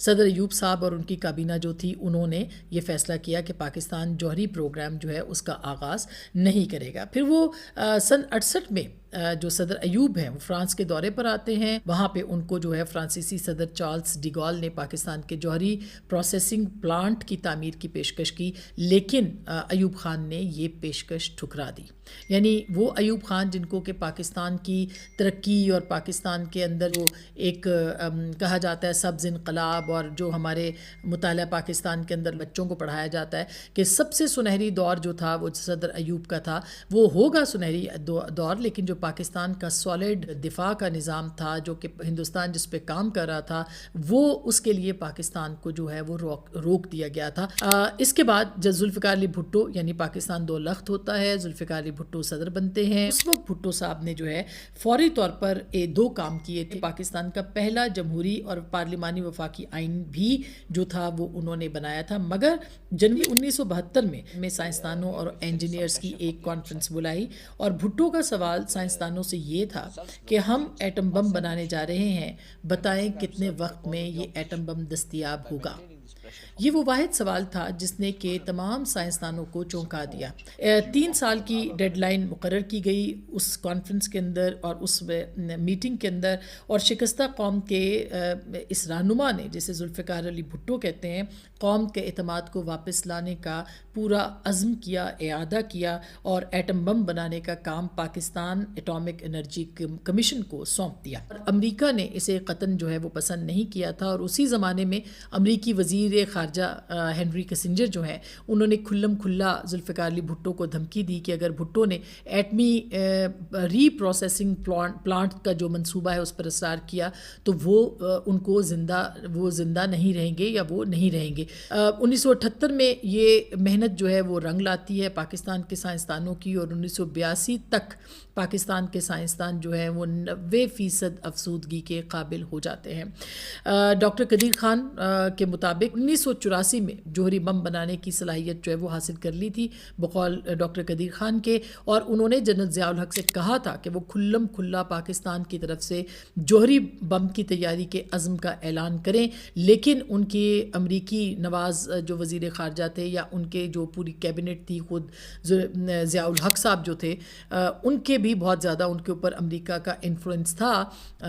صدر ایوب صاحب اور ان کی کابینہ جو تھی انہوں نے یہ فیصلہ کیا کہ پاکستان جوہری پروگرام جو ہے اس کا آغاز نہیں کرے گا۔ پھر وہ سن 68 میں جو صدر ایوب ہیں وہ فرانس کے دورے پر آتے ہیں، وہاں پہ ان کو جو ہے فرانسیسی صدر چارلس ڈی گال نے پاکستان کے جوہری پروسیسنگ پلانٹ کی تعمیر کی پیشکش کی، لیکن ایوب خان نے یہ پیشکش ٹھکرا دی۔ یعنی وہ ایوب خان جن کو کہ پاکستان کی ترقی اور پاکستان کے اندر جو ایک کہا جاتا ہے سبز انقلاب، اور جو ہمارے مطالعہ پاکستان کے اندر بچوں کو پڑھایا جاتا ہے کہ سب سے سنہری دور جو تھا وہ صدر ایوب کا تھا، وہ ہوگا سنہری دور، لیکن جو پاکستان کا سالڈ دفاع کا نظام تھا جو کہ ہندوستان جس پہ کام کر رہا تھا، وہ اس کے لیے پاکستان کو جو ہے وہ روک دیا گیا تھا۔ اس کے بعد جب ذوالفقار علی بھٹو یعنی پاکستان دو لخت ہوتا ہے، ذوالفقار علی بھٹو صدر بنتے ہیں، اس وقت بھٹو صاحب نے جو ہے فوری طور پر دو کام کیے تھے۔ پاکستان کا پہلا جمہوری اور پارلیمانی وفاقی آئین بھی جو تھا وہ انہوں نے بنایا تھا، مگر جنوری 1972 میں سائنسدانوں اور انجینئرز کی ایک کانفرنس بلائی، اور بھٹو کا سوال سائنسدانوں سے یہ تھا کہ ہم ایٹم بم بنانے جا رہے ہیں، بتائیں کتنے وقت میں یہ ایٹم بم دستیاب ہوگا۔ یہ وہ واحد سوال تھا جس نے کہ تمام سائنسدانوں کو چونکا دیا۔ 3 سال کی ڈیڈ لائن مقرر کی گئی اس کانفرنس کے اندر اور اس میٹنگ کے اندر، اور شکستہ قوم کے اس رہنما نے، جسے ذوالفقار علی بھٹو کہتے ہیں، قوم کے اعتماد کو واپس لانے کا پورا عزم کیا، اعادہ کیا، اور ایٹم بم بنانے کا کام پاکستان ایٹامک انرجی کمیشن کو سونپ دیا۔ امریکہ نے اسے قطعاً جو ہے وہ پسند نہیں کیا تھا، اور اسی زمانے میں امریکی وزیر خارجہ ہنری کسنجر جو ہیں انہوں نے کھلم کھلا ذوالفقار علی بھٹو کو دھمکی دی کہ اگر بھٹو نے ایٹمی ری پروسیسنگ پلانٹ کا جو منصوبہ ہے اس پر اصرار کیا تو وہ ان کو زندہ نہیں رہیں گے یا وہ نہیں رہیں گے۔ 1978 میں یہ محنت جو ہے وہ رنگ لاتی ہے پاکستان کے سائنسدانوں کی، اور 1982 تک پاکستان کے سائنسدان جو ہیں وہ 90% افزودگی کے قابل ہو جاتے ہیں۔ ڈاکٹر قدیر خان کے مطابق 1984 میں جوہری بم بنانے کی صلاحیت جو ہے وہ حاصل کر لی تھی بقول ڈاکٹر قدیر خان کے، اور انہوں نے جنرل ضیاء الحق سے کہا تھا کہ وہ کھلم کھلا پاکستان کی طرف سے جوہری بم کی تیاری کے عزم کا اعلان کریں، لیکن ان کے امریکی نواز جو وزیر خارجہ تھے یا ان کے جو پوری کیبنٹ تھی، خود ضیاء الحق صاحب جو تھے، ان کے بھی بہت زیادہ ان کے اوپر امریکہ کا انفلوئنس تھا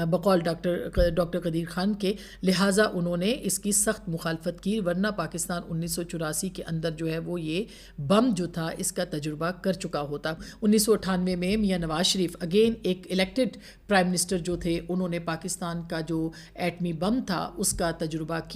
بقول ڈاکٹر قدیر خان کے، لہٰذا انہوں نے اس کی سخت مخالفت کی، ورنہ پاکستان 1984 کے اندر جو ہے وہ یہ بم جو تھا اس کا تجربہ کر چکا ہوتا۔ 1998 میں میاں نواز شریف اگین ایک الیکٹڈ پرائم منسٹر جو تھے، انہوں نے پاکستان کا جو ایٹمی بم تھا اس کا تجربہ کیا۔